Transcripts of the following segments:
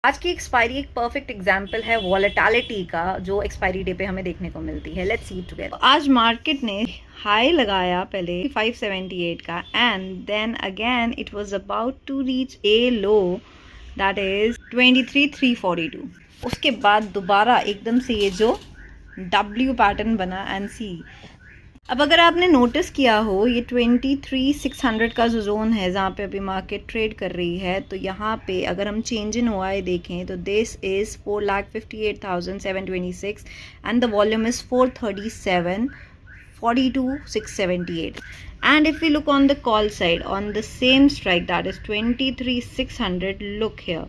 आज की एक्सपायरी एक परफेक्ट एग्जांपल है वॉलेटिलिटी का, जो एक्सपायरी डे पे हमें देखने को मिलती है। Let's see it together. आज मार्केट ने हाई लगाया पहले 578 का, and then again it was about to reach a low that is 23,342। उसके बाद दोबारा एकदम से ये जो W पैटर्न बना एंड सी। अब अगर आपने नोटिस किया हो, ये 23,600 का जो जोन है जहाँ पे अभी मार्केट ट्रेड कर रही है, तो यहाँ पे अगर हम चेंज इन OI देखें तो this is 4,58,726 and the volume is 437,42,678. And if we look on the call side, on the same strike that is 23,600, look here.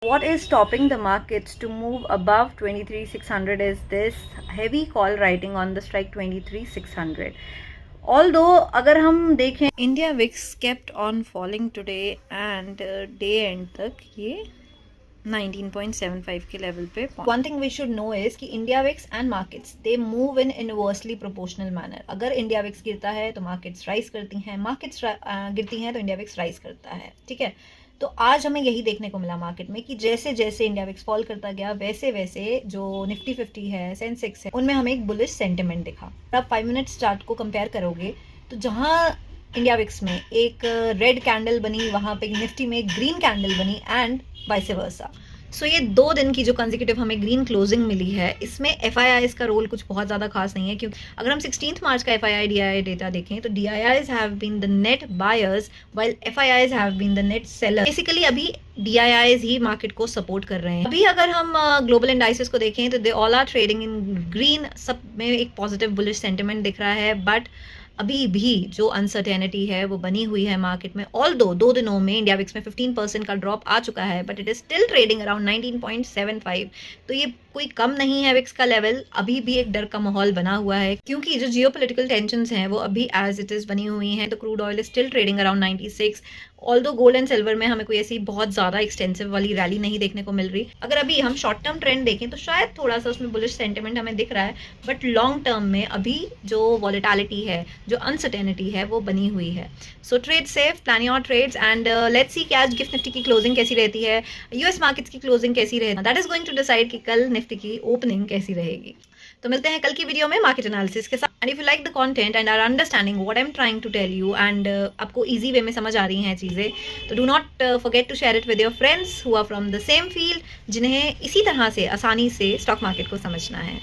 What is stopping the markets to move above 23,600 is this heavy call writing on the strike 23,600. Although अगर हम देखें, India VIX kept on falling today and day end तक ये 19.75 के level पे। One thing we should know is कि India VIX and markets they move in inversely proportional manner. अगर India VIX गिरता है तो markets rise करती हैं, markets गिरती हैं तो India VIX rise करता है, ठीक है। तो आज हमें यही देखने को मिला मार्केट में कि जैसे जैसे इंडिया विक्स फॉल करता गया, वैसे वैसे जो निफ्टी 50 है, सेंसेक्स है, उनमें हमें एक बुलिश सेंटिमेंट दिखा। आप 5 मिनट चार्ट को कंपेयर करोगे तो जहां इंडिया विक्स में एक रेड कैंडल बनी, वहां पे निफ्टी में एक ग्रीन कैंडल बनी एंड वाइस वर्सा। सो ये 2 दिन की जो कंसेक्यूटिव हमें ग्रीन क्लोजिंग मिली है, इसमें FIIs का रोल कुछ बहुत ज़्यादा खास नहीं है, क्योंकि अगर हम 16 मार्च का FII DII डेटा देखें तो DIIs have been the net buyers while FIIs have been the net seller. Basically अभी DIIs ही मार्केट को सपोर्ट कर रहे हैं। अभी अगर हम ग्लोबल इंडाइसेस को देखें तो they all are trading in green, सब में एक पॉजिटिव बुलिश सेंटिमेंट दिख रहा है, बट अभी भी जो अनसर्टेनिटी है वो बनी हुई है मार्केट में। ऑल्दो 2 दिनों में इंडिया विक्स में 15% का ड्रॉप आ चुका है, but it is still trading around 19.75। तो ये कोई कम नहीं है विक्स का लेवल। अभी भी एक डर का माहौल बना हुआ है, क्योंकि जो जियोपॉलिटिकल टेंशंस हैं वो अभी एज इट इज बनी हुई हैं। तो crude oil is still trading around 96। Although gold and silver में हमें कोई ऐसी बहुत ज़्यादा एक्सटेंसिव वाली रैली नहीं देखने को मिल रही। अगर अभी हम शॉर्ट टर्म ट्रेंड देखें तो शायद थोड़ा सा उसमें बुलिश सेंटिमेंट हमें दिख रहा है, बट लॉन्ग टर्म में अभी जो वॉलेटिलिटी है, जो अनसर्टेनिटी है, वो बनी हुई है। So trade safe, plan your trades and let's see कि आज गिफ्ट निफ्टी की क्लोजिंग कैसी रहती है, US मार्केट्स की क्लोजिंग कैसी रहेगी। That is going to decide कि कल निफ्टी की ओपनिंग कैसी रहेगी। तो मिलते हैं कल की वीडियो में मार्केट एनालिसिस के साथ। And if you like the content and are understanding what I am trying to tell you, and आपको इजी वे में समझ आ रही हैं चीज़ें, तो do not forget to share it with your friends who are from the same field, जिन्हें इसी तरह से आसानी से स्टॉक मार्केट को समझना है।